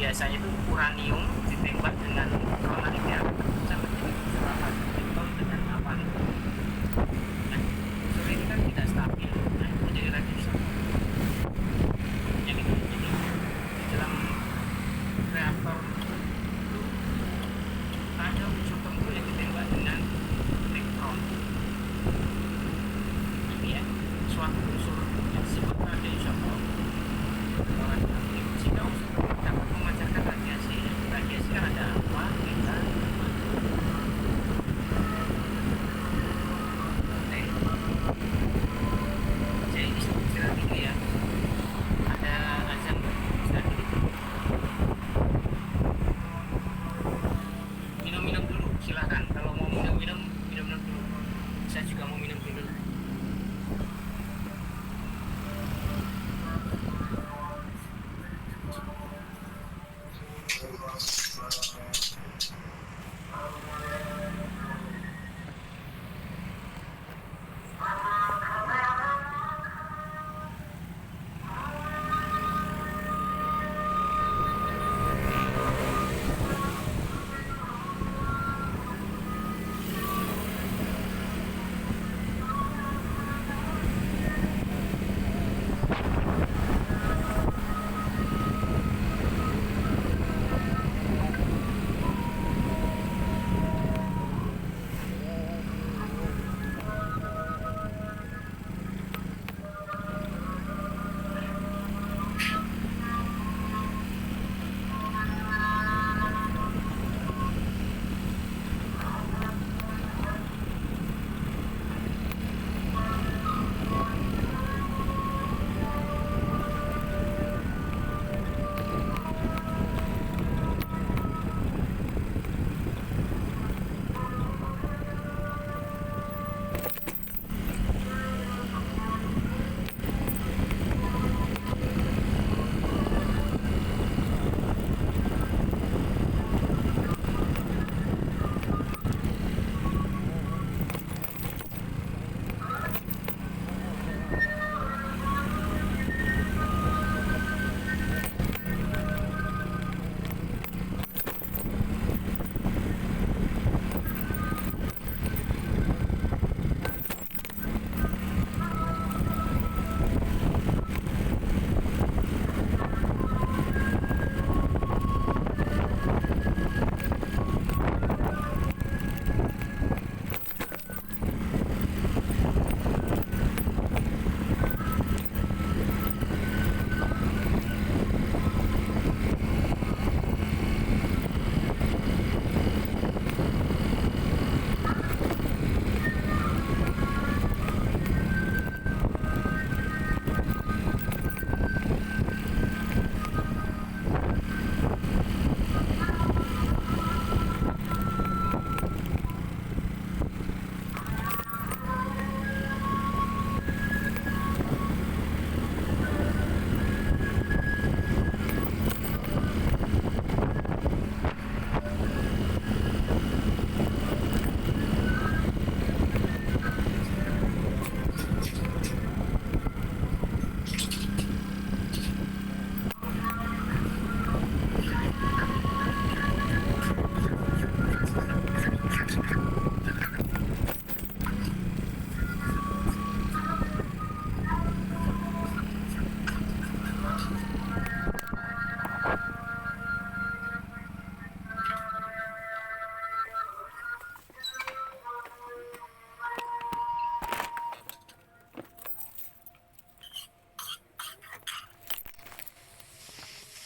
biasanya itu uranium ditembak dengan neutron ya bisa menjadi unsur apa neutron dengan apa gitu. Nah, unsur ini kan tidak stabil, nah itu menjadi radiation yang itu. Jadi di dalam reaktor itu ada unsur tertentu yang ditembak dengan neutron. Ini ya suatu unsur yang disebut radiational atau radioaktif. Jika unsur tersebut dapat memancarkan radiasi, radiasi kan ada alfa, beta, gamma. Jadi istilah itu ya ada azan istilah itu. Minum-minum dulu silakan. Kalau mau minum-minum dulu. Saya juga mau minum dulu.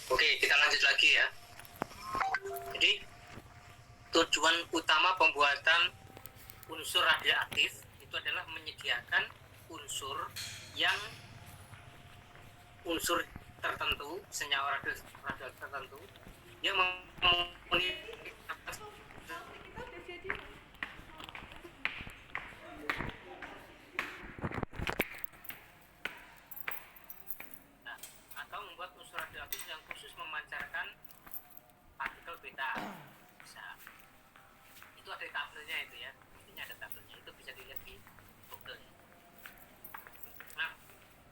Oke, kita lanjut lagi ya. Jadi tujuan utama pembuatan unsur radioaktif itu adalah menyediakan unsur yang tertentu, senyawa radioaktif tertentu yang memenuhi atau membuat unsur radioaktif yang khusus memancarkan partikel beta. Bisa. Itu ada tabelnya itu ya. Intinya ada tabelnya. Itu bisa dilihat di Google ya. Nah,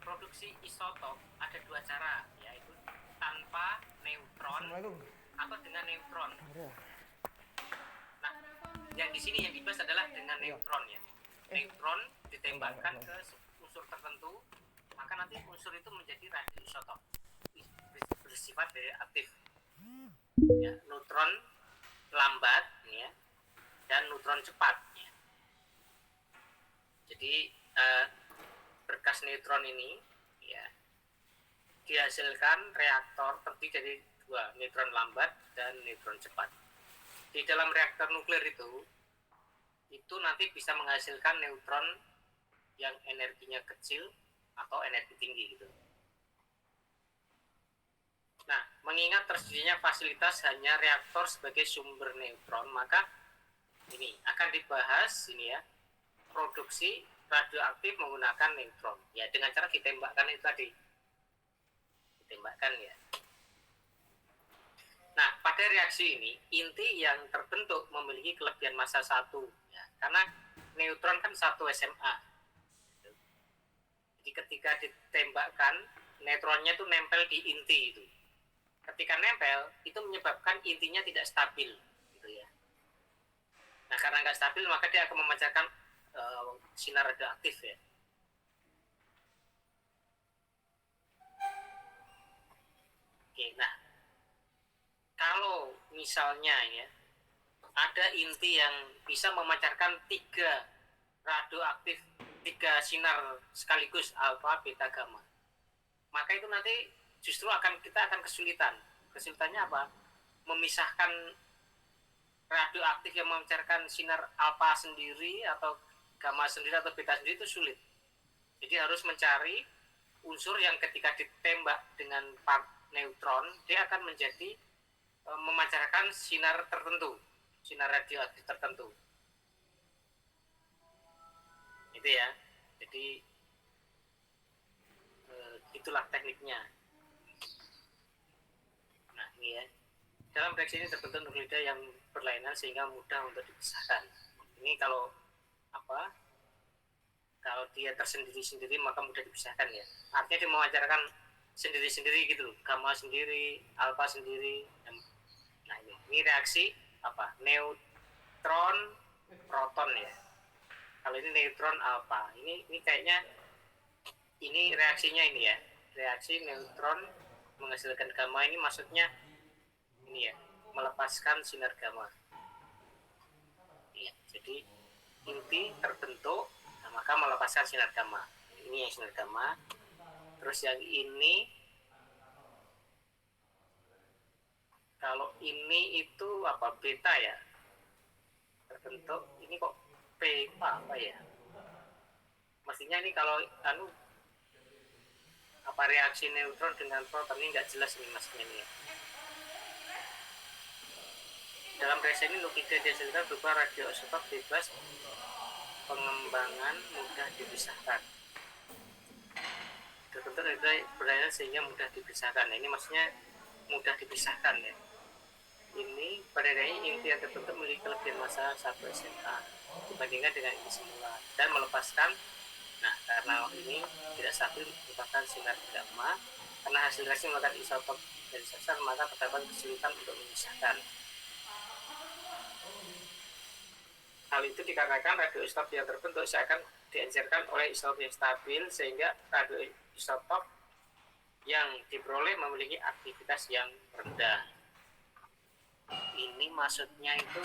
produksi isotop ada dua cara, yaitu tanpa neutron atau dengan neutron. Nah, yang di sini yang dibahas adalah dengan neutron ya. Neutron ditembakkan ke unsur tertentu, maka nanti unsur itu menjadi radioisotop bersifat reaktif. Ya, neutron lambat ya, dan neutron cepat ya. Jadi berkas neutron ini ya dihasilkan reaktor terdiri dari dua, neutron lambat dan neutron cepat. Di dalam reaktor nuklir itu nanti bisa menghasilkan neutron yang energinya kecil atau energi tinggi gitu. Nah, mengingat tersedianya fasilitas hanya reaktor sebagai sumber neutron, maka ini akan dibahas ini ya, produksi radioaktif menggunakan neutron. Ya, dengan cara ditembakkan itu tadi. Ditembakkan ya. Nah, pada reaksi ini, inti yang terbentuk memiliki kelebihan massa 1. Ya, karena neutron kan 1 SMA. Jadi ketika ditembakkan, neutronnya itu nempel di inti itu. Ketika nempel, itu menyebabkan intinya tidak stabil. Gitu ya. Nah, karena nggak stabil, maka dia akan memancarkan sinar radioaktif ya. Oke, nah kalau misalnya ya ada inti yang bisa memancarkan 3 radioaktif, 3 sinar sekaligus, alfa, beta, gamma, maka itu nanti justru kita akan kesulitan. Kesulitannya apa? Memisahkan radioaktif yang memancarkan sinar alfa sendiri atau gamma sendiri atau beta sendiri itu sulit. Jadi harus mencari unsur yang ketika ditembak dengan part neutron, dia akan menjadi memancarkan sinar tertentu, sinar radioaktif tertentu. Itu ya. Jadi itulah tekniknya. Nah, ini ya. Dalam reaksi ini terbentuk nuklida yang berlainan sehingga mudah untuk dipisahkan. Ini kalau dia tersendiri-sendiri maka mudah dipisahkan ya. Artinya dia memancarkan sendiri-sendiri gitu loh, gamma sendiri, alfa sendiri. Nah, ini reaksi neutron proton ya. Kalau ini neutron alfa, ini kayaknya ini reaksinya ini ya, reaksi neutron menghasilkan gamma, ini maksudnya ini ya, melepaskan sinar gamma ya. Jadi inti terbentuk, nah, maka melepaskan sinar gamma. Ini yang sinar gamma. Terus yang ini, kalau ini itu beta ya, terbentuk. Ini kok P apa ya, mestinya ini kalau reaksi neutron dengan proton ini nggak jelas ini maksudnya ini ya. Dalam reaksi ini nuklida dihasilkan berupa radioisotop bebas, pengembangan mudah dipisahkan. Terbentuk dari berlainan sehingga mudah dipisahkan. Nah, ini maksudnya mudah dipisahkan ya. Ini pada inti yang terbentuk memiliki kelebihan massa 1 SMA dibandingkan dengan ini semula dan melepaskan. Nah, karena ini tidak stabil merupakan sinar gamma, karena hasil reaksi menggunakan isotop dari sesar, maka terdapat kesulitan untuk memisahkan. Hal itu dikarenakan radioisotop yang terbentuk seakan diencerkan oleh isotop yang stabil, sehingga radioisotop yang diperoleh memiliki aktivitas yang rendah. Ini maksudnya itu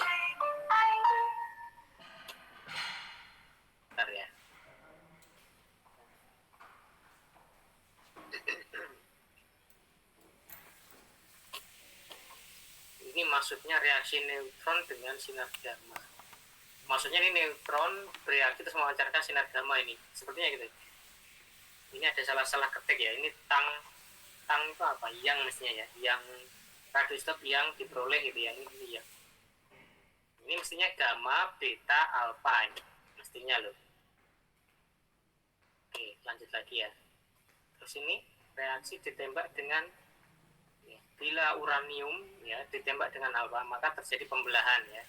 bentar ya. Ini maksudnya reaksi neutron dengan sinar gamma. Maksudnya ini neutron bereaksi terus memancarkan sinar gamma ini. Sepertinya gitu. Ini ada salah ketik ya. Ini tang itu apa? Yang mestinya ya. Yang radioisotop yang diperoleh gitu ya. Ini ya. Ini mestinya gamma, beta, alfa ini. Mestinya loh. Oke, lanjut lagi ya. Terus ini reaksi ditembak dengan ya, bila uranium ya ditembak dengan alfa, maka terjadi pembelahan ya.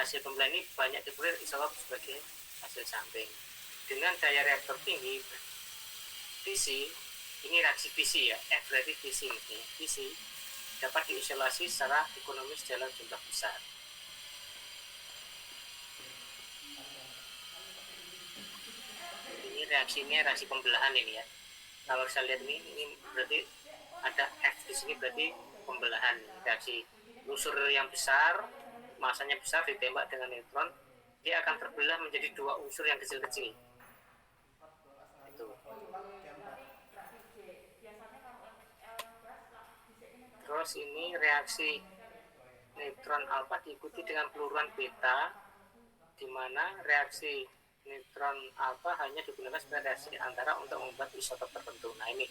Hasil pembelahan ini banyak diperoleh isotop sebagai hasil samping. Dengan daya reaktor tinggi, fisi, ini reaksi fisi ya, F berarti fisi mestinya, fisi. dapat diisolasi secara ekonomis dalam jumlah besar. Ini reaksi pembelahan ini ya. Kalau saya lihat ini berarti ada F di sini, berarti pembelahan. Reaksi unsur yang besar, masanya besar ditembak dengan neutron, dia akan terbelah menjadi dua unsur yang kecil-kecil. Itu. Terus ini reaksi neutron alfa diikuti dengan peluruan beta, di mana reaksi neutron alfa hanya digunakan sebagai reaksi antara untuk membuat isotop tertentu. Nah ini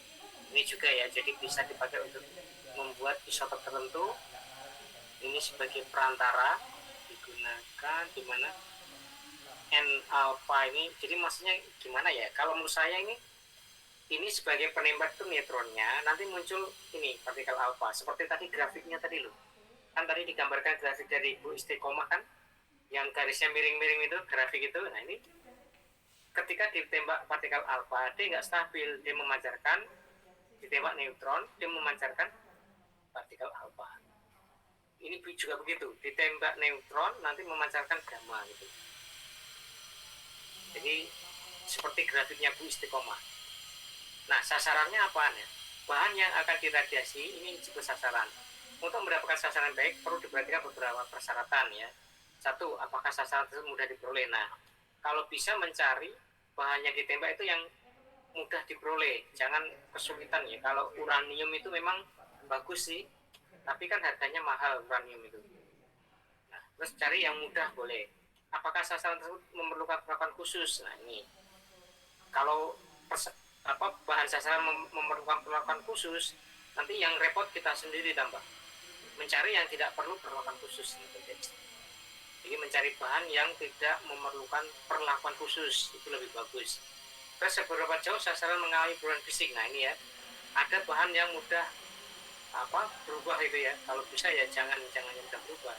juga ya, jadi bisa dipakai untuk membuat isotop tertentu. Ini sebagai perantara digunakan, di mana N alfa ini, jadi maksudnya gimana ya? Kalau menurut saya ini sebagai penembak itu neutronnya, nanti muncul ini partikel alfa. Seperti tadi grafiknya tadi loh. Kan tadi digambarkan grafik dari Bu Istiqomah kan, yang garisnya miring-miring itu, grafik itu. Nah ini ketika ditembak partikel alfa, dia nggak stabil, dia memancarkan, ditembak neutron, dia memancarkan partikel alfa. Ini juga begitu, ditembak neutron, nanti memancarkan gamma gitu. Jadi seperti grafiknya Bu Istiqomah. Nah sasarannya apa nih? Bahan yang akan diradiasi ini disebut sasaran. Untuk mendapatkan sasaran baik perlu diperhatikan beberapa persyaratan ya. Satu, apakah sasaran tersebut mudah diperoleh? Nah, kalau bisa mencari bahan yang ditembak itu yang mudah diperoleh, jangan kesulitan ya. Kalau uranium itu memang bagus sih, tapi kan harganya mahal uranium itu. Nah, terus cari yang mudah boleh. Apakah sasaran tersebut memerlukan perlakuan khusus? Nah ini, kalau bahan sasaran memerlukan perlakuan khusus, nanti yang repot kita sendiri tambah. Mencari yang tidak perlu perlakuan khusus. Jadi mencari bahan yang tidak memerlukan perlakuan khusus itu lebih bagus. Terus seberapa jauh sasaran mengalami perubahan fisik? Nah ini ya, ada bahan yang mudah berubah itu ya. Kalau bisa ya jangan yang mudah berubah.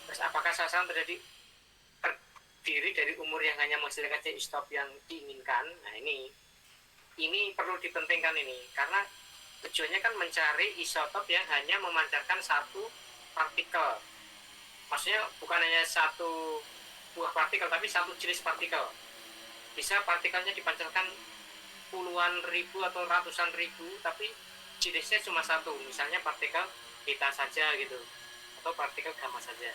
Terus apakah sasaran terdiri dari umur yang hanya menghasilkan isotop yang diinginkan? Nah ini perlu dipentingkan ini, karena tujuannya kan mencari isotop yang hanya memancarkan satu partikel. Maksudnya bukan hanya satu buah partikel, tapi satu jenis partikel. Bisa partikelnya dipancarkan puluhan ribu atau ratusan ribu, tapi jenisnya cuma satu. Misalnya partikel beta saja gitu, atau partikel gamma saja.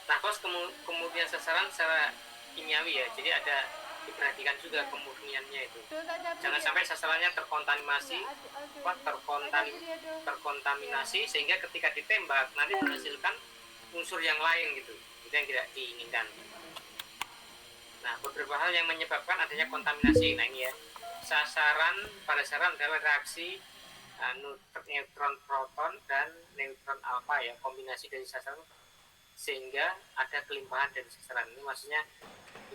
Nah terus kemudian sasaran secara kimiawi ya, jadi ada diperhatikan juga kemurniannya itu. Jangan sampai sasarannya terkontaminasi sehingga ketika ditembak nanti menghasilkan unsur yang lain gitu, itu yang tidak diinginkan. Nah beberapa hal yang menyebabkan adanya kontaminasi. Nah ini ya, pada sasaran adalah reaksi neutron proton dan neutron alfa ya, kombinasi dari sasaran sehingga ada kelimpahan dari sasaran. Ini maksudnya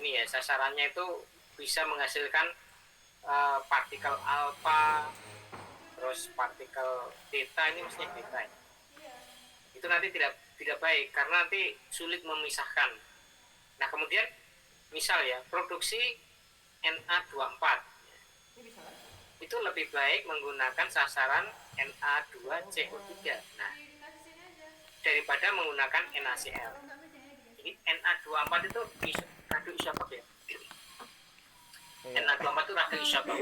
ini ya, sasarannya itu bisa menghasilkan partikel alfa, terus partikel beta, ini maksudnya beta ya. Itu nanti tidak baik karena nanti sulit memisahkan. Nah kemudian misal ya, produksi Na24 itu lebih baik menggunakan sasaran Na2CO3 daripada menggunakan NaCl. Jadi Na24 itu radu isotop ya. Na24 itu radu isotop.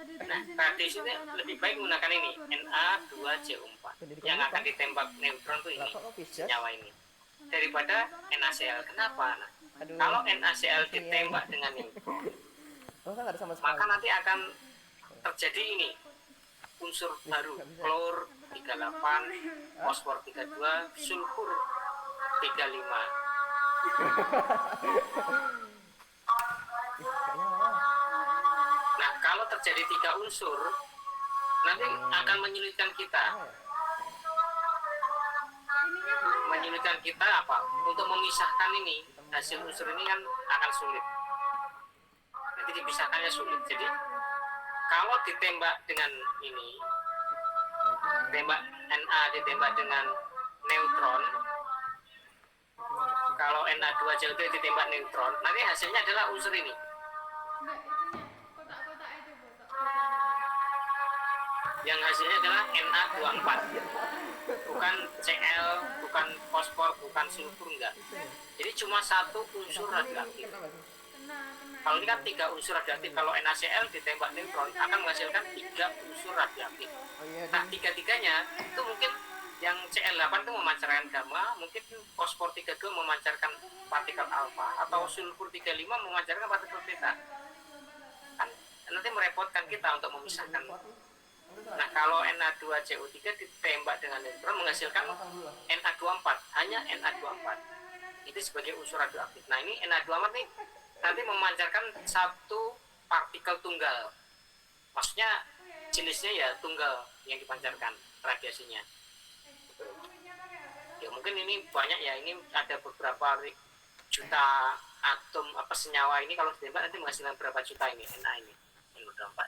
Nah, radius ini lebih baik menggunakan ini Na2CO4 yang akan ditembak neutron tuh ini, senyawa ini, daripada NaCl. Kenapa? Nah, kalau NaCl ditembak dengan neutron, maka nanti akan terjadi ini unsur baru, klor 38, fosfor 32, sulfur 35. Nah, kalau terjadi 3 unsur, nanti akan menyulitkan kita. Menyulitkan kita apa? Untuk memisahkan ini, hasil unsur ini kan akan sulit. Nanti dipisahkannya sulit. Jadi, kalau ditembak dengan ini, tembak Na ditembak dengan neutron, kalau Na2CO2 ditembak neutron, nanti hasilnya adalah unsur ini. Ya yang hasilnya adalah Na24, bukan Cl, bukan fosfor, bukan sulfur, enggak. Jadi cuma satu unsur radioaktif. Kalau ini kan 3 unsur radioaktif. Kalau NaCl ditembak neutron akan menghasilkan 3 unsur radioaktif. Nah, tiga-tiganya itu mungkin yang Cl8 itu memancarkan gamma, mungkin fosfor 32 memancarkan partikel alfa, atau sulfur 35 memancarkan partikel beta. Kan nanti merepotkan kita untuk memisahkan. Nah, kalau Na2CO3 ditembak dengan neutron menghasilkan Na24, hanya Na24. Itu sebagai unsur radioaktif. Nah, ini Na24 nih nanti memancarkan satu partikel tunggal. Maksudnya jenisnya ya tunggal yang dipancarkan radiasinya. Ya mungkin ini banyak ya, ini ada beberapa juta atom senyawa ini kalau ditembak nanti menghasilkan berapa juta ini Na ini Na24.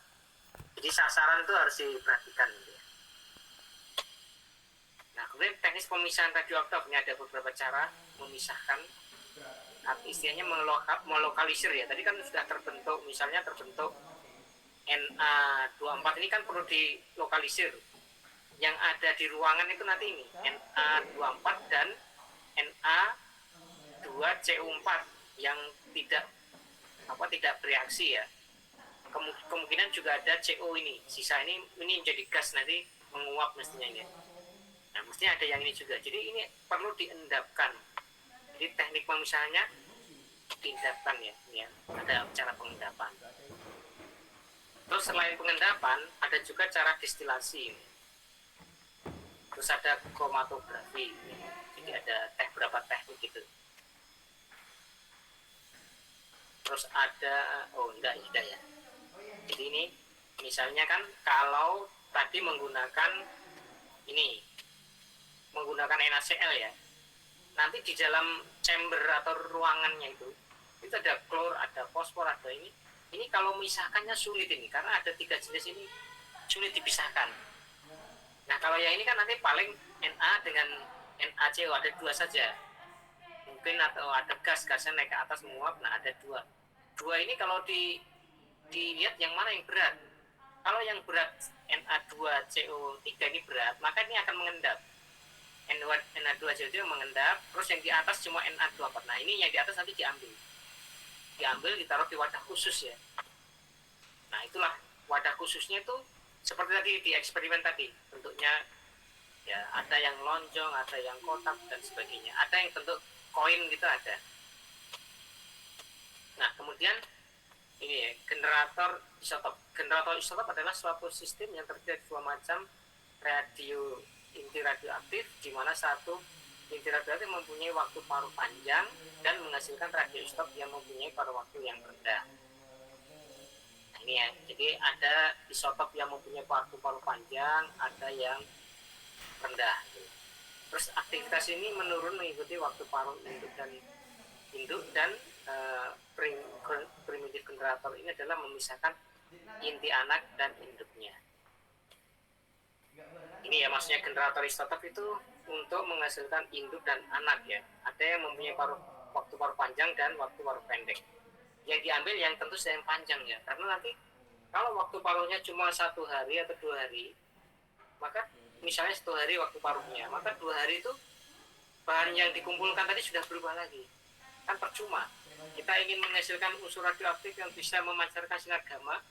Jadi sasaran itu harus diperhatikan gitu ya. Nah, kemudian teknis pemisahan radioaktif ini ada beberapa cara memisahkan. Istilahnya melokalisir ya. Tadi kan sudah terbentuk, misalnya terbentuk Na24 ini kan perlu dilokalisir. Yang ada di ruangan itu nanti ini Na24 dan Na2CO4 yang tidak bereaksi ya. Kemungkinan juga ada CO ini, sisa ini menjadi gas nanti menguap mestinya ini. Nah, mestinya ada yang ini juga. Jadi ini perlu diendapkan. Jadi teknik pemisahannya diendapkan ya. Ada cara pengendapan. Terus selain pengendapan ada juga cara destilasi. Terus ada kromatografi. Jadi ada beberapa teknik gitu. Terus ada ya. Jadi ini misalnya kan kalau tadi menggunakan NaCl ya, nanti di dalam chamber atau ruangannya itu ada klor, ada fosfor, ada ini kalau misahkannya sulit ini karena ada 3 jenis ini sulit dipisahkan. Nah, kalau yang ini kan nanti paling Na dengan NaCO ada 2 saja mungkin, atau ada gasnya naik ke atas menguap. Nah, ada 2 ini kalau dilihat yang mana yang berat. Kalau yang berat Na2CO3 ini berat, maka ini akan mengendap. Na2CO3 mengendap, terus yang di atas cuma Na24. Nah, ini yang di atas nanti diambil ditaruh di wadah khusus ya. Nah, itulah wadah khususnya itu seperti tadi di eksperimen tadi, bentuknya ya ada yang lonjong, ada yang kotak dan sebagainya, ada yang bentuk koin gitu ada. Nah, kemudian ini ya, generator isotop. Generator isotop adalah suatu sistem yang terdiri dari 2 macam inti radioaktif, di mana satu inti radioaktif mempunyai waktu paruh panjang dan menghasilkan radioisotop yang mempunyai paruh waktu yang rendah. Nah, ini ya, jadi ada isotop yang mempunyai waktu paruh panjang, ada yang rendah. Terus aktivitas ini menurun mengikuti waktu paruh induk dan primitif generator ini adalah memisahkan inti anak dan induknya. Ini ya, maksudnya generator isotop itu untuk menghasilkan induk dan anak ya. Ada yang mempunyai waktu paruh panjang dan waktu paruh pendek. Yang diambil yang tentu yang panjang ya, karena nanti kalau waktu paruhnya cuma 1 hari atau 2 hari, maka misalnya 1 hari waktu paruhnya, maka 2 hari itu bahan yang dikumpulkan tadi sudah berubah lagi. Kan percuma. Kita ingin menghasilkan unsur radioaktif yang bisa memancarkan sinar gamma,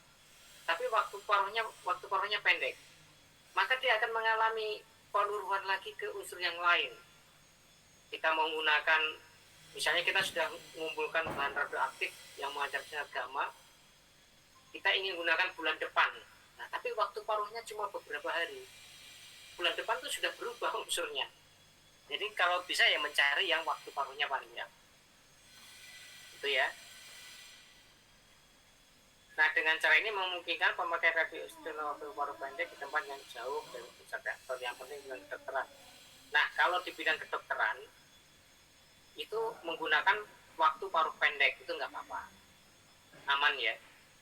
tapi waktu paruhnya pendek, maka dia akan mengalami peluruhan lagi ke unsur yang lain. Kita menggunakan, misalnya kita sudah mengumpulkan bahan radioaktif yang memancarkan sinar gamma, kita ingin gunakan bulan depan. Nah, tapi waktu paruhnya cuma beberapa hari. Bulan depan itu sudah berubah unsurnya. Jadi kalau bisa ya mencari yang waktu paruhnya panjang. Itu ya. Nah, dengan cara ini memungkinkan pemakaian radioisotop paruh pendek di tempat yang jauh dari pusat reaktor, yang penting bidang kedokteran. Nah, kalau di bidang kedokteran itu menggunakan waktu paruh pendek itu nggak apa-apa, aman ya,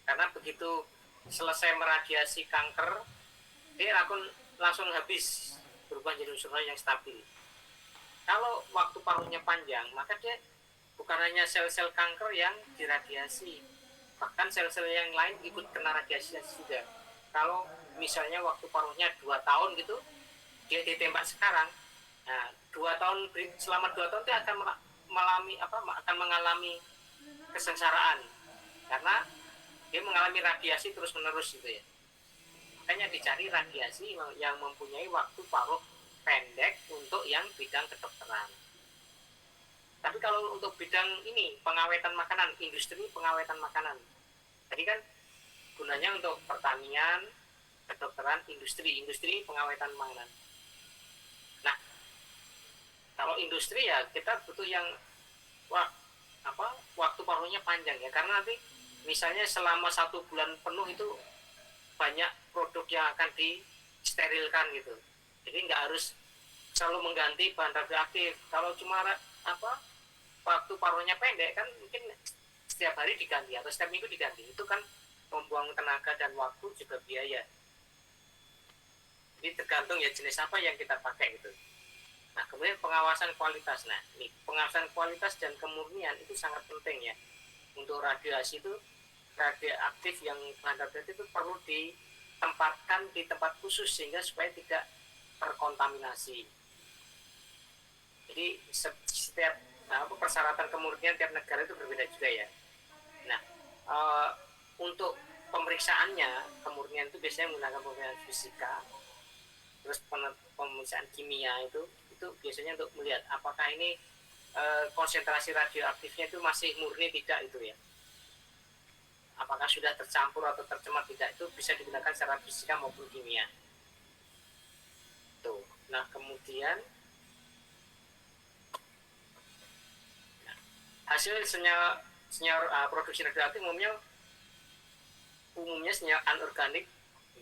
karena begitu selesai meradiasi kanker dia langsung habis, berubah jadi unsur yang stabil. Kalau waktu paruhnya panjang, maka dia bukan hanya sel-sel kanker yang diradiasi, bahkan sel-sel yang lain ikut kena radiasi juga. Kalau misalnya waktu paruhnya 2 tahun gitu, dia ditembak sekarang, nah 2 tahun, selama 2 tahun dia akan mengalami kesengsaraan karena dia mengalami radiasi terus menerus gitu ya. Makanya dicari radiasi yang mempunyai waktu paruh pendek untuk yang bidang kedokteran. Tapi kalau untuk bidang ini pengawetan makanan, industri pengawetan makanan, tadi kan gunanya untuk pertanian, kedokteran, industri pengawetan makanan. Nah, kalau industri ya kita butuh yang waktu paruhnya panjang ya, karena nanti misalnya selama 1 bulan penuh itu banyak produk yang akan disterilkan gitu. Jadi nggak harus selalu mengganti bahan radioaktif. Kalau cuma waktu paruhnya pendek kan mungkin setiap hari diganti atau setiap minggu diganti, itu kan membuang tenaga dan waktu juga biaya. Jadi tergantung ya jenis apa yang kita pakai gitu. Nah, kemudian pengawasan kualitas. Nah, ini pengawasan kualitas dan kemurnian itu sangat penting ya. Untuk radiasi itu, radioaktif yang bahan radioaktif itu perlu ditempatkan di tempat khusus sehingga supaya tidak terkontaminasi. Jadi setiap persyaratan kemurnian tiap negara itu berbeda juga ya. Nah, untuk pemeriksaannya kemurnian itu biasanya menggunakan pemeriksaan fisika, terus pemeriksaan kimia itu biasanya untuk melihat apakah ini konsentrasi radioaktifnya itu masih murni tidak itu ya, apakah sudah tercampur atau tercemar tidak, itu bisa digunakan secara fisika maupun kimia tuh. Nah, kemudian hasil senyawa produksi radioaktif umumnya senyawa anorganik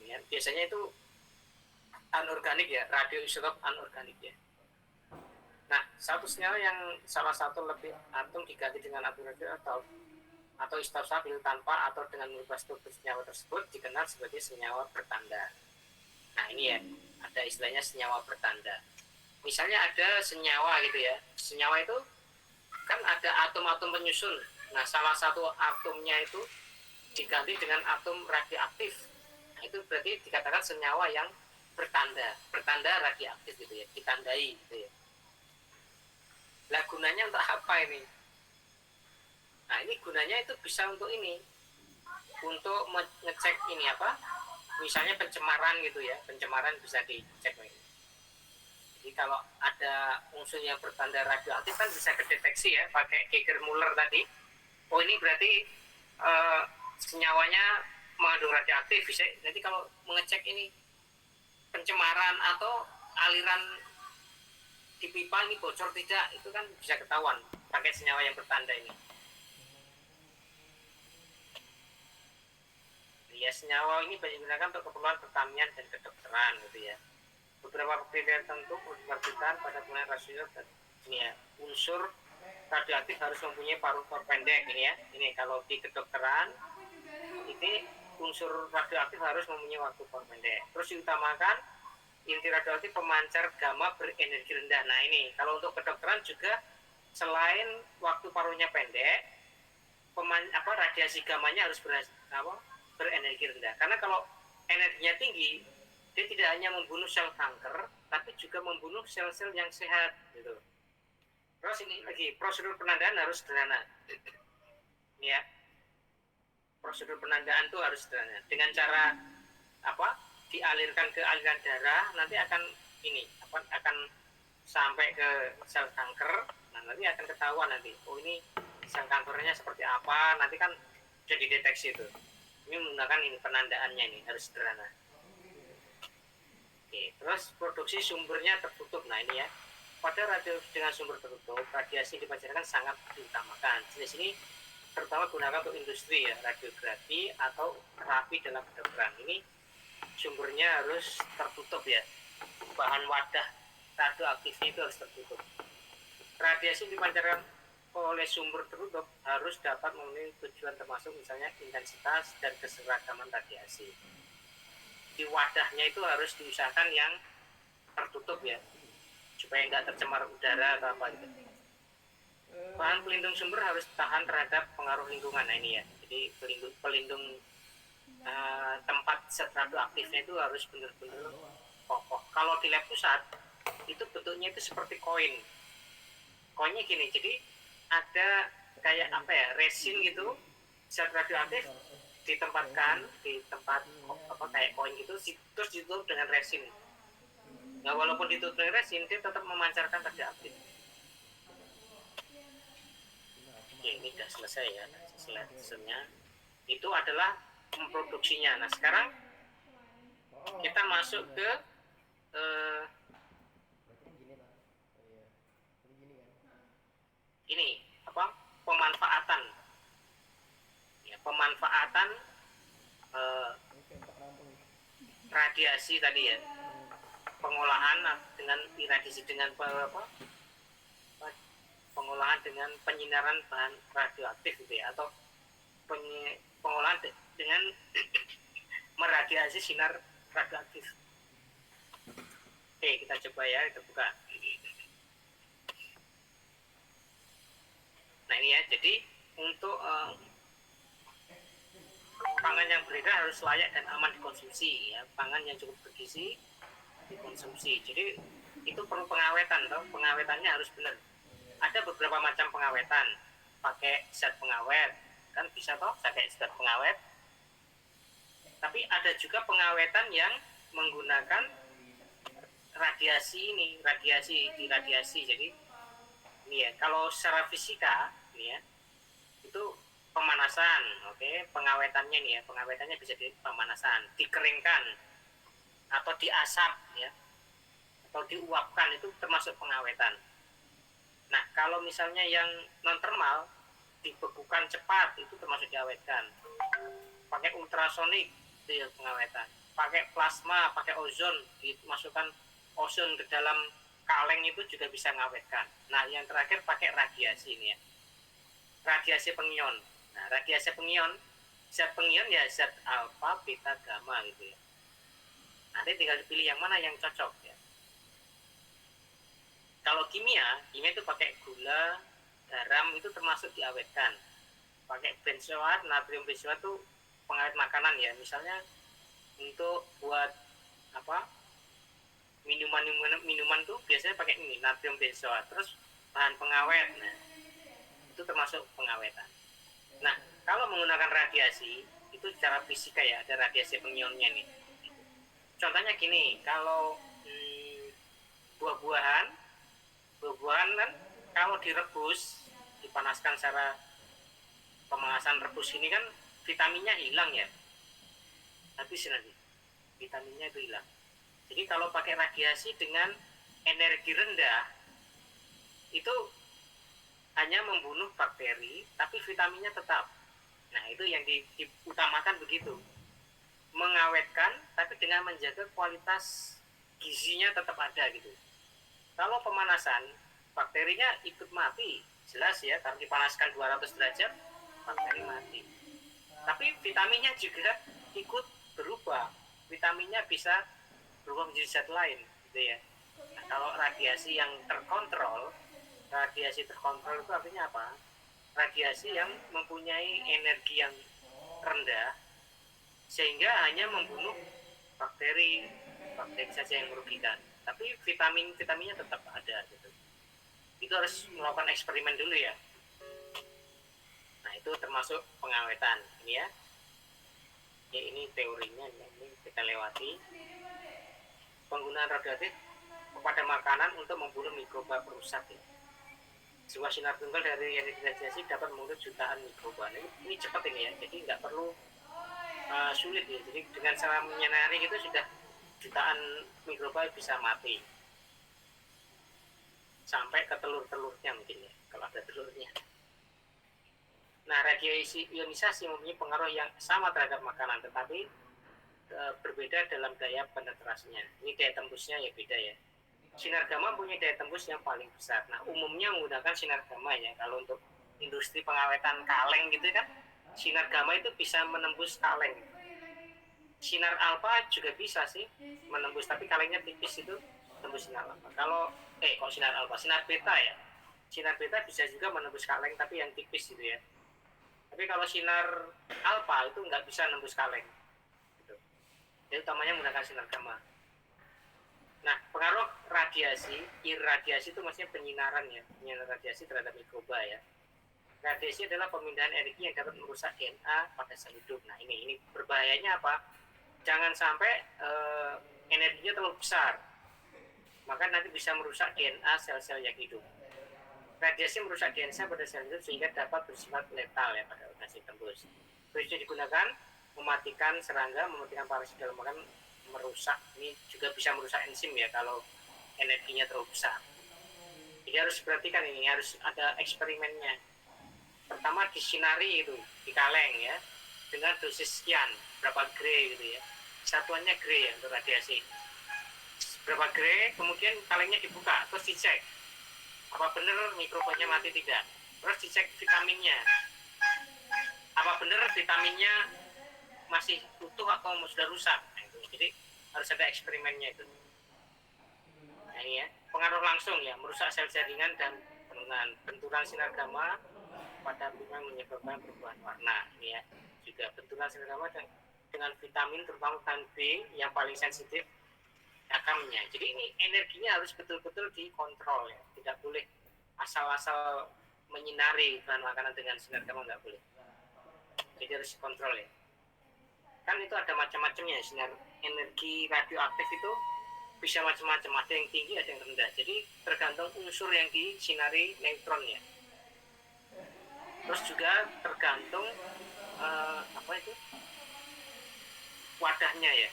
ya. Biasanya itu anorganik ya, radioisotop anorganik ya. Nah, satu senyawa yang salah satu lebih atom diganti dengan atom radioaktif atau isotop stabil tanpa atau dengan mengubah struktur senyawa tersebut dikenal sebagai senyawa bertanda. Nah, ini ya, ada istilahnya senyawa bertanda. Misalnya ada senyawa gitu ya, senyawa itu kan ada atom-atom penyusun. Nah, salah satu atomnya itu diganti dengan atom radioaktif. Nah, itu berarti dikatakan senyawa yang bertanda radioaktif gitu ya, ditandai gitu ya. Lah, gunanya untuk apa ini? Nah, ini gunanya itu bisa untuk ini, untuk ngecek ini misalnya pencemaran gitu ya, pencemaran bisa dicek ini. Jadi kalau ada unsur yang bertanda radioaktif kan bisa kedeteksi ya pakai Geiger-Müller tadi. Oh, ini berarti senyawanya mengandung radioaktif. Bisa nanti kalau mengecek ini pencemaran atau aliran di pipa ini bocor tidak, itu kan bisa ketahuan pakai senyawa yang bertanda ini. Ya, senyawa ini banyak digunakan untuk keperluan pertanian dan kedokteran gitu ya. Beberapa kriteria tertentu diperlukan pada penggunaan rasio dan ini ya, unsur radioaktif harus mempunyai paruh pendek ini ya. Ini kalau di kedokteran ini unsur radioaktif harus mempunyai waktu paruh pendek. Terus diutamakan inti radioaktif pemancar gamma berenergi rendah. Nah, ini kalau untuk kedokteran juga selain waktu paruhnya pendek, radiasi gamanya harus berenergi rendah. Karena kalau energinya tinggi, dia tidak hanya membunuh sel kanker, tapi juga membunuh sel-sel yang sehat gitu. Terus ini lagi prosedur penandaan harus sederhana. Ya, prosedur penandaan itu harus sederhana. Dengan cara dialirkan ke aliran darah, nanti akan sampai ke sel kanker. Nah, nanti akan ketahuan nanti. Oh, ini sel kankernya seperti apa? Nanti kan sudah dideteksi itu. Ini menggunakan ini penandaannya ini harus sederhana. Oke, terus produksi sumbernya tertutup. Nah, ini ya. Pada radio dengan sumber tertutup, radiasi dipancarkan sangat diutamakan. Jenis ini terutama gunakan untuk industri ya, radiografi atau terapi dalam kedokteran. Ini sumbernya harus tertutup ya. Bahan wadah radioaktifnya itu harus tertutup. Radiasi dipancarkan oleh sumber tertutup harus dapat memenuhi tujuan termasuk misalnya intensitas dan keseragaman radiasi. Di wadahnya itu harus diusahakan yang tertutup ya, supaya nggak tercemar udara atau apa gitu. Bahan pelindung sumber harus tahan terhadap pengaruh lingkungan. Nah, ini ya, jadi pelindung tempat zat radioaktifnya itu harus benar-benar kokoh. Kalau di lab pusat itu bentuknya itu seperti koin. Koinnya gini, jadi ada kayak apa ya, resin gitu, zat radioaktif ditempatkan di tempat apa kayak koin gitu, terus ditutup dengan resin. Nah, walaupun ditutup dengan resin, dia tetap memancarkan radioaktif. Oke, ini sudah selesai ya, slide-nya. Itu adalah memproduksinya. Nah, sekarang kita masuk ke ini apa, pemanfaatan ya, pemanfaatan radiasi tadi ya, pengolahan dengan iradiasi, dengan apa, pengolahan dengan penyinaran bahan radioaktif gitu ya, atau pengolahan dengan meradiasi sinar radioaktif. Oke, kita coba ya, kita buka. Nah ini ya, jadi untuk pangan yang beredar harus layak dan aman dikonsumsi ya, pangan yang cukup bergizi dikonsumsi. Jadi itu perlu pengawetan, toh. Pengawetannya harus benar. Ada beberapa macam pengawetan, pakai zat pengawet, kan bisa toh, pakai zat pengawet. Tapi ada juga pengawetan yang menggunakan radiasi ini, diradiasi. Jadi ini ya, kalau secara fisika ini ya, itu pemanasan, oke, pengawetannya nih ya, pengawetannya bisa di pemanasan, dikeringkan atau diasap ya, atau diuapkan, itu termasuk pengawetan. Nah, kalau misalnya yang non termal, dibekukan cepat, itu termasuk diawetkan. Pakai ultrasonik itu ya pengawetan. Pakai plasma, pakai ozon, dimasukkan ozon ke dalam kaleng, itu juga bisa ngawetkan. Nah, yang terakhir pakai radiasi ini ya, radiasi pengion. Nah, radiasi pengion, zat pengion ya zat alfa, beta, gamma gitu ya. Nanti tinggal dipilih yang mana yang cocok ya. Kalau kimia itu pakai gula, garam, itu termasuk diawetkan. Pakai benzoat, natrium benzoat itu pengawet makanan ya. Misalnya untuk buat apa, minuman tuh biasanya pakai ini, natrium benzoat. Terus bahan pengawet, nah itu termasuk pengawetan. Nah, kalau menggunakan radiasi itu secara fisika ya, ada radiasi pengionnya nih. Contohnya gini, kalau buah-buahan kan kalau direbus, dipanaskan secara pemanasan rebus ini kan vitaminnya hilang ya, habis nanti vitaminnya itu hilang. Jadi kalau pakai radiasi dengan energi rendah, itu hanya membunuh bakteri, tapi vitaminnya tetap. Nah, itu yang diutamakan begitu, mengawetkan tapi dengan menjaga kualitas gizinya tetap ada gitu. Kalau pemanasan, bakterinya ikut mati, jelas ya, karena dipanaskan 200 derajat, bakteri mati. Tapi vitaminnya juga ikut berubah, vitaminnya bisa berubah menjadi zat lain, gitu ya. Nah, kalau radiasi yang terkontrol, itu artinya apa? Radiasi yang mempunyai energi yang rendah, sehingga hanya membunuh bakteri saja yang merugikan. Tapi vitaminnya tetap ada gitu. Itu harus melakukan eksperimen dulu ya. Nah, itu termasuk pengawetan ini ya. Ya, ini teorinya, ini kita lewati. Penggunaan radioaktif kepada makanan untuk membunuh mikroba perusak ya. Sebuah sinar tunggal dari radiasi dapat membunuh jutaan mikroba. Ini cepat ini ya, jadi nggak perlu sulit ya. Jadi dengan cara menyinari itu sudah jutaan mikroba bisa mati, sampai ke telur-telurnya mungkin ya, kalau ada telurnya. Nah, radiasi ionisasi mempunyai pengaruh yang sama terhadap makanan, tetapi berbeda dalam daya penetrasinya. Ini daya tembusnya ya beda ya. Sinar gamma punya daya tembus yang paling besar. Nah, umumnya menggunakan sinar gamma ya. Kalau untuk industri pengawetan kaleng gitu kan, sinar gamma itu bisa menembus kaleng. Sinar alfa juga bisa sih menembus, tapi kalengnya tipis, itu tembus sinar alfa. Kalau sinar alfa, sinar beta ya, sinar beta bisa juga menembus kaleng tapi yang tipis gitu ya. Tapi kalau sinar alfa itu nggak bisa nembus kaleng, Jadi utamanya menggunakan sinar gamma. Nah, pengaruh radiasi, irradiasi itu maksudnya penyinaran ya, penyinaran radiasi terhadap mikroba ya. Radiasi adalah pemindahan energi yang dapat merusak DNA pada sel hidup. Nah, ini berbahayanya apa? Jangan sampai energinya terlalu besar, maka nanti bisa merusak DNA sel-sel yang hidup. Radiasi merusak DNA pada sel hidup sehingga dapat bersifat letal ya pada organisme tembus. Bisa digunakan mematikan serangga, mematikan parasit dalam makan, merusak. Ini juga bisa merusak enzim ya kalau energinya terlalu besar. Jadi harus perhatikan, ini harus ada eksperimennya. Pertama disinari itu di kaleng ya dengan dosis sekian, berapa gray gitu ya. Satuannya gray ya untuk radiasi. Berapa gray, kemudian kalengnya dibuka terus dicek apa benar mikrobanya mati tidak. Terus dicek vitaminnya. Apa benar vitaminnya masih utuh atau sudah rusak. Nah, itu. Jadi harus ada eksperimennya itu. Nah, ini ya, pengaruh langsung ya, merusak sel jaringan dan penurunan benturan sinar gamma pada bunga menyebabkan perubahan warna. Ini ya, juga benturan sinar gamma dengan vitamin terutama vitamin B yang paling sensitif akamnya. Jadi ini energinya harus betul-betul dikontrol ya, tidak boleh asal-asal menyinari bahan makanan dengan sinar gamma, nggak boleh. Jadi harus dikontrol ya. Kan itu ada macam-macamnya sinar energi radioaktif itu bisa macam-macam, ada yang tinggi ada yang rendah. Jadi tergantung unsur yang disinari neutronnya. Terus juga tergantung apa itu wadahnya ya.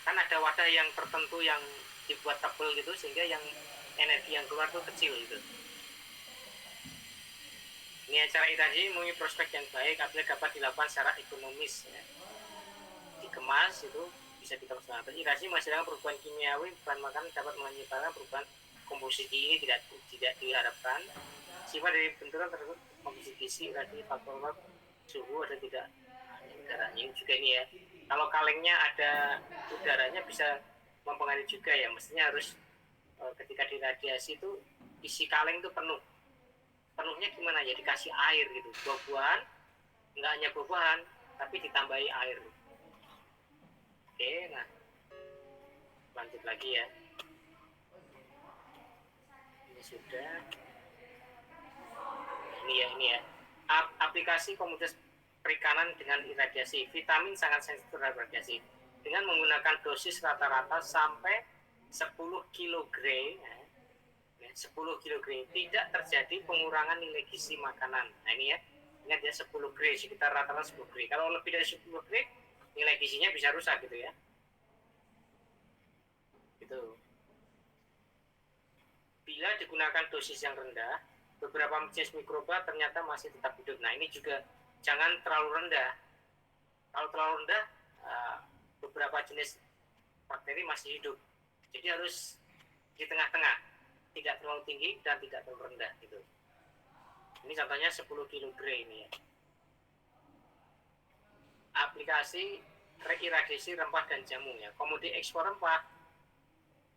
Kan ada wadah yang tertentu yang dibuat tebal gitu sehingga yang energi yang keluar tuh kecil gitu. Ini cara irradiasi mempunyai prospek yang baik apabila dapat dilakukan secara ekonomis ya. Dikemas itu bisa dikemas. Irradiasi menghasilkan perubahan kimiawi bahan makanan dapat menyebabkan perubahan komposisi ini tidak diharapkan. Sifat dari benturan tersebut komposisi gizi, radiasi, faktor suhu ada tidak udaranya juga ini ya. Kalau kalengnya ada udaranya bisa mempengaruhi juga ya. Mestinya harus ketika diradiasi itu isi kaleng itu penuh. Penuhnya gimana ya? Dikasih air gitu. Buah-buahan, nggak hanya buah-buahan, tapi ditambahi air. Oke, nah lanjut lagi ya. Ini sudah. Ini ya. Aplikasi komoditas perikanan dengan irradiasi. Vitamin sangat sensitif terhadap radiasi. Dengan menggunakan dosis rata-rata sampai 10 kg, 10 kg tidak terjadi pengurangan nilai gizi makanan. Nah ini ya, ingat ya 10 gray, sekitar rata-rata 10 gray. Kalau lebih dari 10 gray, nilai gizinya bisa rusak gitu ya. Gitu. Bila digunakan dosis yang rendah, beberapa jenis mikroba ternyata masih tetap hidup. Nah ini juga jangan terlalu rendah. Kalau terlalu rendah, beberapa jenis bakteri masih hidup. Jadi harus di tengah-tengah, tidak terlalu tinggi dan tidak terlalu rendah gitu. Ini contohnya 10 kg ini ya. Aplikasi reirradiasi rempah dan jamu ya. Komoditi ekspor rempah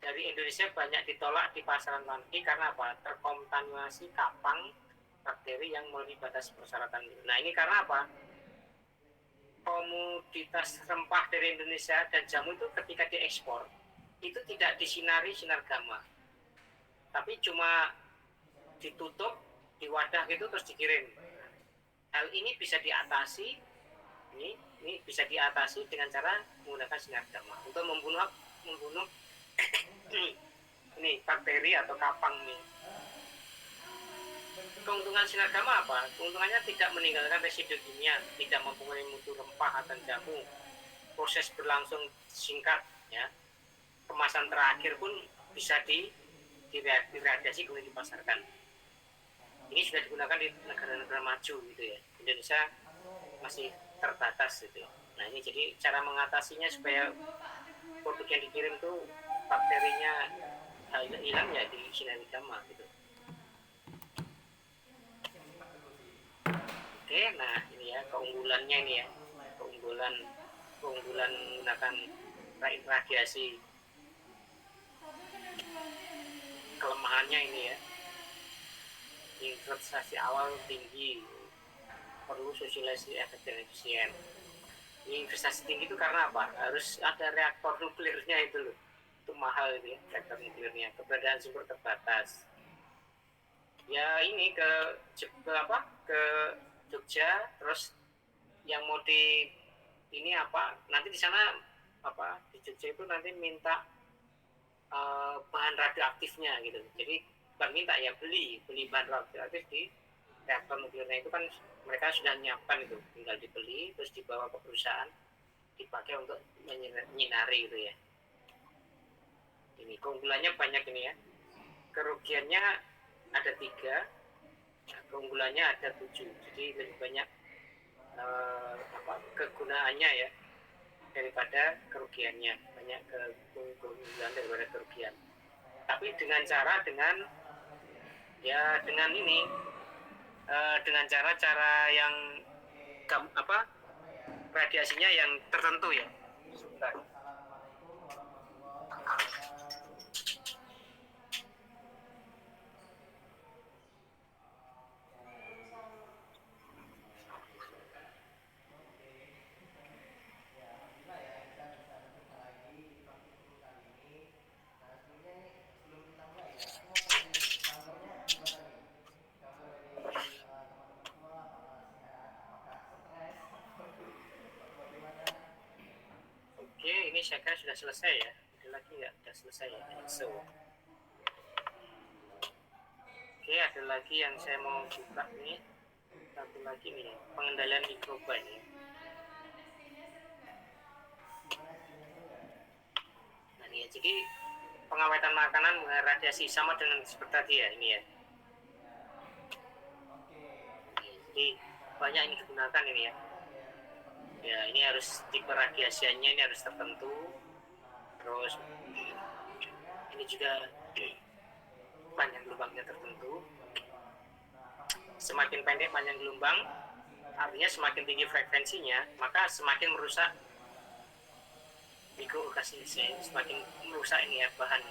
dari Indonesia banyak ditolak di pasaran luar negeri karena apa? Terkontaminasi kapang bakteri yang melebihi batas persyaratan. Nah ini karena apa? Komoditas rempah dari Indonesia dan jamu itu ketika diekspor itu tidak disinari sinar gamma, tapi cuma ditutup di wadah gitu terus dikirim. Hal ini bisa diatasi, ini bisa diatasi dengan cara menggunakan sinar gamma untuk membunuh ini bakteri atau kapang nih. Keuntungan sinar gamma apa? Keuntungannya tidak meninggalkan residu kimia, tidak mempengaruhi mutu rempah atau jamu. Proses berlangsung singkat ya. Kemasan terakhir pun bisa diradiasi kemudian dipasarkan. Ini sudah digunakan di negara-negara maju gitu ya. Indonesia masih terbatas gitu. Nah ini jadi cara mengatasinya supaya produk yang dikirim tuh bakterinya hilang ya di sinar gamma gitu. Oke, nah ini ya keunggulannya ini ya, keunggulan menggunakan radiasi. Kelemahannya ini ya, investasi awal tinggi, perlu sosialisasi efektif dan efisien. Ini investasi tinggi itu karena apa? Harus ada reaktor nuklirnya itu loh. Itu mahal itu ya, reaktor nuklirnya. Keberadaan sumber terbatas. Ya ini ke apa? Ke Jogja, terus yang mau di ini apa? Nanti di sana apa? Di Jogja itu nanti minta bahan radioaktifnya gitu. Jadi bukan minta ya, beli bahan radioaktif di reaktor nuklirnya itu kan mereka sudah menyiapkan itu, tinggal dibeli terus dibawa ke perusahaan dipakai untuk menyinari gitu ya. Ini keunggulannya banyak ini ya, kerugiannya ada 3, keunggulannya ada 7, jadi lebih banyak kegunaannya ya daripada kerugiannya, banyak keunggulan daripada kerugian. Tapi dengan ini dengan cara-cara yang radiasinya yang tertentu ya. Sebentar. Oke, ini saya kira sudah selesai ya. Ada lagi nggak? Sudah selesai ya. So. Oke, ada lagi yang saya mau buka nih. Satu lagi nih, pengendalian mikroba ini. Nah ini ya, jadi pengawetan makanan dengan radiasi sama dengan seperti tadi ya ini ya. Jadi banyak ini digunakan ini ya. Ya ini harus tipe radiasiannya ini harus tertentu. Terus ini juga panjang gelombangnya tertentu. Semakin pendek panjang gelombang, artinya semakin tinggi frekuensinya, maka semakin merusak mikroorganisme, semakin merusak ini ya, bahan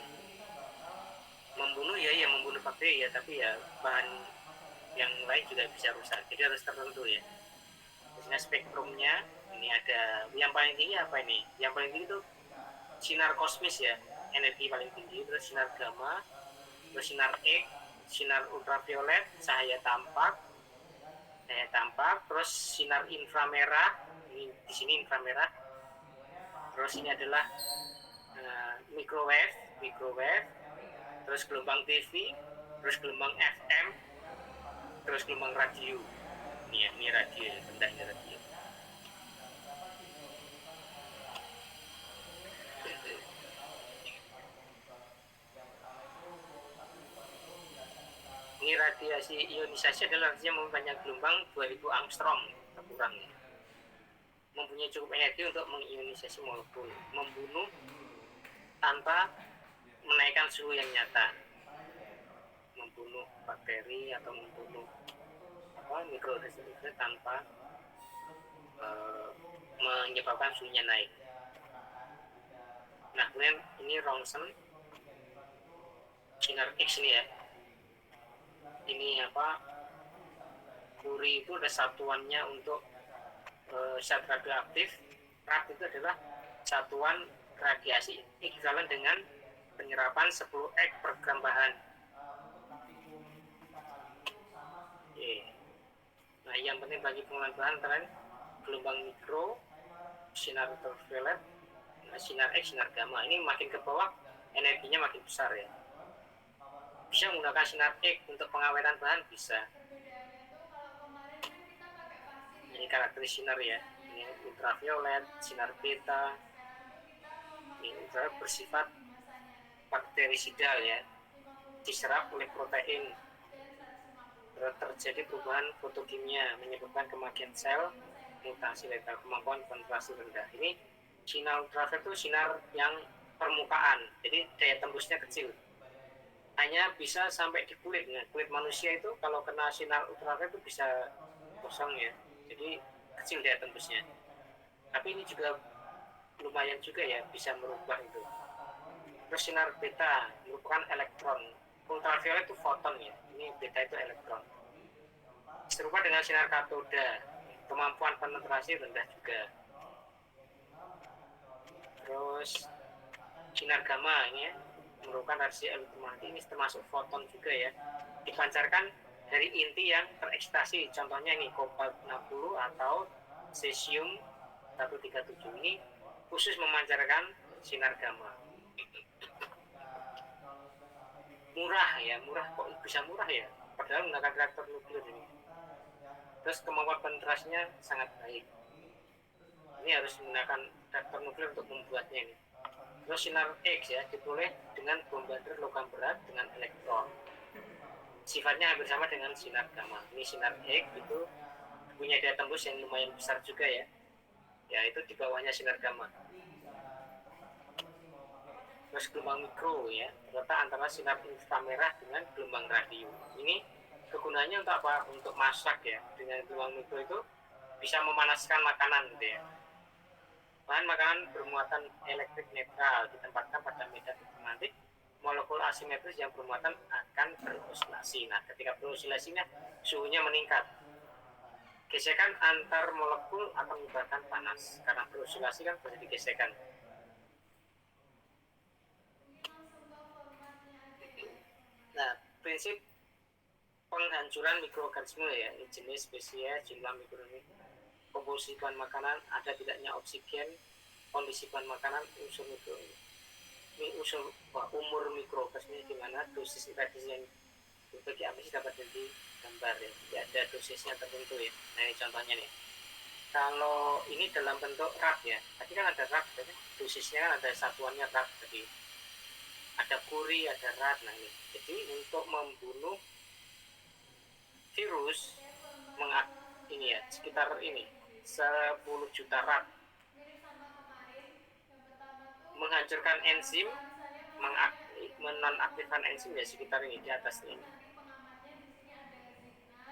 membunuh ya membunuh bakteri ya, tapi ya bahan yang lain juga bisa rusak. Jadi harus tertentu ya. Biasanya spektrumnya ini ada yang paling tinggi apa ini? Yang paling tinggi itu sinar kosmis ya, energi paling tinggi, terus sinar gamma, terus sinar X, sinar ultraviolet, cahaya tampak, terus sinar inframerah, ini di sini inframerah, terus ini adalah microwave, terus gelombang TV, terus gelombang FM, terus gelombang radio. Ini radio, bendanya radio. Ini radiasi ionisasi adalah artinya mempunyai gelombang 2000 angstrom atau kurang ya. Mempunyai cukup energi untuk mengionisasi molekul, membunuh tanpa menaikkan suhu yang nyata, membunuh bakteri atau membunuh mikroorganisme tanpa menyebabkan suhunya naik. Nah kemudian ini Roentgen, sinar X ini ya, ini Curie itu ada satuannya untuk zat radioaktif. Rad itu adalah satuan radiasi ekuivalen dengan penyerapan 10 X per gram bahan. Nah yang penting bagi pengolahan bahan antara gelombang mikro, sinar ultraviolet, sinar X, sinar gamma. Ini makin ke bawah energinya makin besar ya. Bisa menggunakan sinar X untuk pengawetan bahan, bisa. Ini karakteristik sinar ya. Ini ultraviolet, sinar beta. Ini ultraviolet bersifat bakterisidal ya, diserap oleh protein. Terjadi perubahan fotokimia menyebabkan kematian sel, mutasi letal, kemampuan konsentrasi rendah. Ini sinar ultraviolet itu sinar yang permukaan, jadi daya tembusnya kecil, hanya bisa sampai di kulit. Nah, kulit manusia itu kalau kena sinar ultraviolet itu bisa kosong ya, jadi kecil daya tembusnya. Tapi ini juga lumayan juga ya, bisa merubah itu. Terus sinar beta merupakan elektron, ultraviolet itu foton ya, ini beta itu elektron. Serupa dengan sinar katoda, kemampuan penetrasi rendah juga. Terus sinar gamma ini ya, merupakan radiasi elektromagnetik, ini termasuk foton juga ya, dipancarkan dari inti yang terekstasi. Contohnya ini kobalt 60 atau cesium 137 ini khusus memancarkan sinar gamma. Murah ya, murah, kok bisa murah ya, padahal menggunakan reaktor nuklir ini. Terus kemampuan penetrasinya sangat baik, ini harus menggunakan reaktor nuklir untuk membuatnya ini. Terus sinar X ya, diperoleh dengan bombardir logam berat dengan elektron, sifatnya hampir sama dengan sinar gamma. Ini sinar X itu punya daya tembus yang lumayan besar juga ya, yaitu di bawahnya sinar gamma. Terus gelombang mikro ya, terletak antara sinar inframerah dengan gelombang radio. Ini kegunaannya untuk apa? Untuk masak ya. Dengan gelombang mikro itu bisa memanaskan makanan gitu ya. Bahan makanan bermuatan elektrik netral ditempatkan pada medan elektromagnetik. Molekul asimetris yang bermuatan akan berosilasi. Nah, ketika berosilasinya suhunya meningkat. Gesekan antar molekul akan menyebabkan panas. Karena berosilasi kan terjadi gesekan. Nah, prinsip penghancuran mikroorganisme ya, jenis, spesies, jumlah mikroorganisme, komposisi bahan makanan, ada tidaknya oksigen, kondisi bahan makanan, unsur mikro. Ini unsur umur mikroorganisme gimana, dosis radiasi yang berbagai apa sih dapat jadi gambar ya. Jadi ada dosisnya tertentu ya. Nah ini contohnya nih. Kalau ini dalam bentuk rad ya, tadi kan ada rad, dosisnya kan ada satuannya rad tadi. Ada kuri, ada rad. Nah ini. Jadi untuk membunuh virus ini ya sekitar ini 10 juta rad, menghancurkan enzim, menonaktifkan enzim ya sekitar ini di atas ini.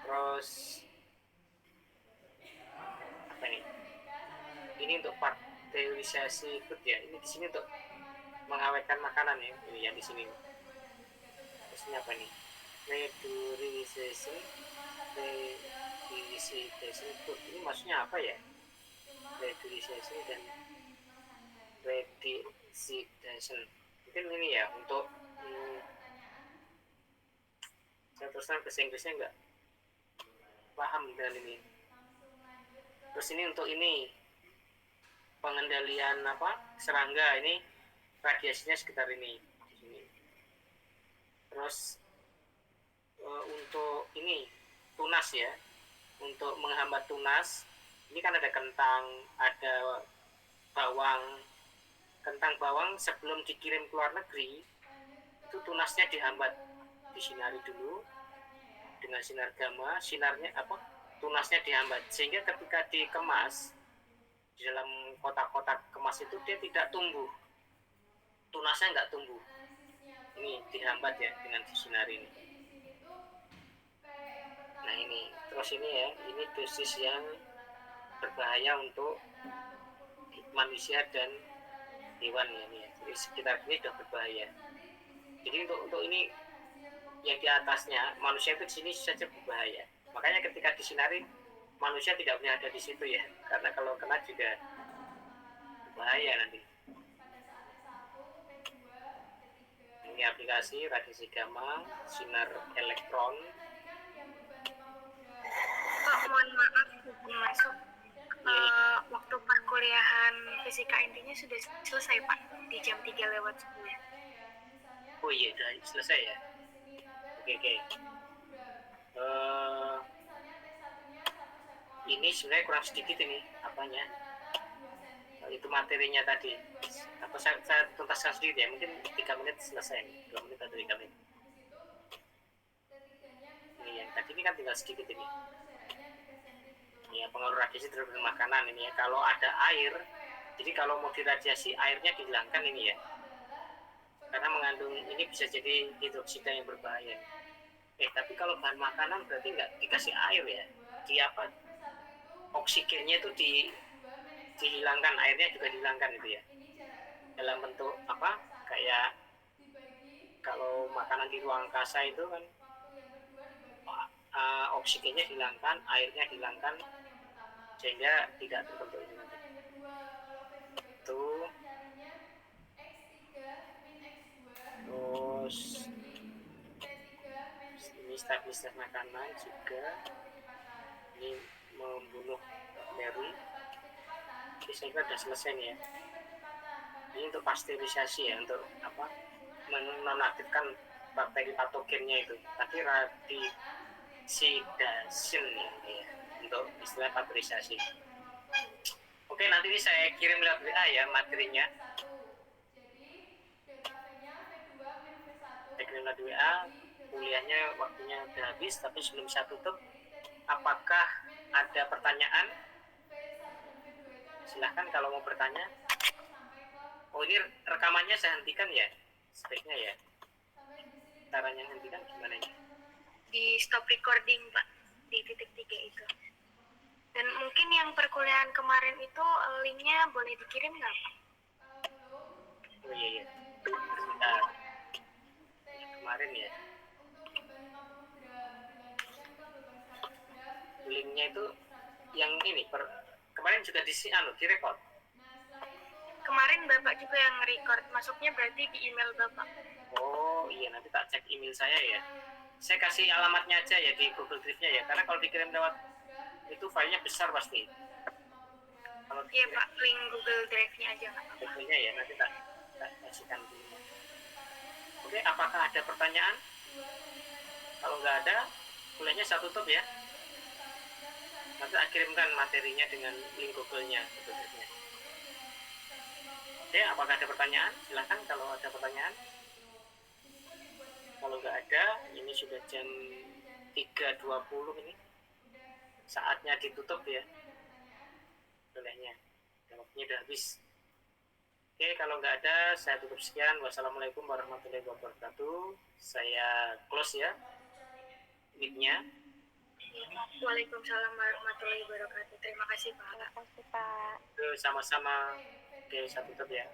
Terus apa ini? Ini untuk pasteurisasi food ya. Ini di sini untuk mengawetkan makanan ya. Ini yang di sini. Terus ini apa nih? Redurization food. Ini maksudnya apa ya? Redurization dan redurization. Mungkin ini ya untuk saya teruskan bahasa Inggrisnya nggak paham dengan ini. Terus ini untuk ini pengendalian apa serangga, ini radiasinya sekitar ini di sini. Terus untuk ini tunas ya, untuk menghambat tunas, ini kan ada kentang, ada bawang. Kentang bawang sebelum dikirim ke luar negeri itu tunasnya dihambat, disinari dulu dengan sinar gamma, sinarnya apa, tunasnya dihambat sehingga ketika dikemas di dalam kotak-kotak kemas itu dia tidak tumbuh, tunasnya nggak tumbuh. Ini dihambat ya dengan disinari ini. Nah ini terus ini ya, ini dosis yang berbahaya untuk manusia dan hewan ya, ini ya. Jadi sekitar ini sudah berbahaya. Jadi untuk ini yang di atasnya manusia itu di sini saja berbahaya. Makanya ketika disinari manusia tidak boleh ada di situ ya, karena kalau kena juga berbahaya nanti. Ini aplikasi radiasi gamma, sinar elektron. Pak, mohon maaf izin masuk. Waktu perkuliahan fisika intinya sudah selesai Pak, di jam 3 lewat 10. Oh iya, sudah selesai ya. Oke. Ini sebenarnya kurang sedikit ini apanya, itu materinya tadi. Apa saya tuntaskan sedikit ya, mungkin 3 menit selesai, 2 menit atau 3 menit. Ini yang tadi ini kan tinggal sedikit ini. Ya, pengaruh radiasi terhadap makanan ini ya. Kalau ada air, jadi kalau mau diradiasi airnya dihilangkan ini ya, karena mengandung ini bisa jadi hidroksida yang berbahaya. Tapi kalau bahan makanan berarti nggak dikasih air ya, di apa, oksigennya itu dihilangkan, airnya juga dihilangkan itu ya, dalam bentuk apa, kayak kalau makanan di ruang angkasa itu kan oksigennya dihilangkan, airnya dihilangkan sehingga tidak terbentuk ini nanti. Itu terus dibagi T3 main ini V2 stabilitas makanan hasilnya juga, adalah 2 kecepatan. ini membunuh Setelah itu bakteri. dapat kecepatan, Oke, saya kira kita sudah selesai nih ya. mencari percepatan karena Ini di untuk sini kita pasteurisasi ya, untuk hubungannya apa, mencari hubungan antara percepatan menonaktifkan dan kecepatan bakteri tubuh. patogennya itu. Jika Tapi kita cari percepatan seperti yang kita tahu, radioxidation berarti ini ya, jauhnya untuk istilah kecepatan pasteurisasi. dikali dengan waktu. Oke, nanti ini saya Hasilnya kirim lewat WA adalah ya V2 min materinya. V1. Jadi delta V-nya V2 min V1 Saya kirim lewat WA. dibagi delta Kuliahnya V-nya waktunya nilainya udah habis, adalah tapi 1 sebelum per saya 4 tutup, dari T3 apakah min ada V1. pertanyaan? Dan V1 dan V2 itu adalah Silahkan mencari kalau mau delta bertanya. V1 sampai ke Oh, ini V2. rekamannya saya hentikan ya, sebaiknya ya. Sampai di sini dulu Caranya ada hentikan gimana pertanyaan ini? teman-teman? Di stop recording Pak, di titik 3 itu. Dan mungkin yang perkuliahan kemarin itu linknya boleh dikirim nggak Pak? Kalau belum, Oh iya iya. dilanjutin ya Sebentar. kayak Yang kemarin ya. TPN untuk beban 50 gram dilanjutkan ke beban 100 gram dan Linknya itu beban 150 yang ini kemarin juga direkod. Nah, setelah itu Kemarin Bapak juga yang record, masuknya berarti di email Bapak. Oh iya, nanti tak cek email saya ya. yang Saya kasih alamatnya aja ya di Google Drive-nya ya, karena kalau dikirim lewat 100 gram dan itu filenya besar pasti. beban 150 gram. Nah, Kalau Iya dikirim Pak, link Google Drive-nya aja nggak apa-apa. Drive-nya ya, nanti tak dan kasihkan linknya. percepatannya bisa Oke, apakah ada pertanyaan? 2 cm per Kalau nggak ada, kuliahnya saya tutup ya. Nanti tak kirimkan materinya dengan link Google-nya, Google Drive-nya. Oke, apakah ada pertanyaan? Silahkan kalau ada pertanyaan. Kalau nggak ada, ini sudah jam 3.20 ini. Saatnya ditutup ya. Kuliahnya. Waktunya udah habis. Oke, kalau nggak ada, saya tutup sekian. Wassalamualaikum warahmatullahi wabarakatuh. Saya close ya mic-nya. Waalaikumsalam warahmatullahi wabarakatuh. Terima kasih Pak. Terima kasih Pak. Sama-sama. Oke, saya tutup ya.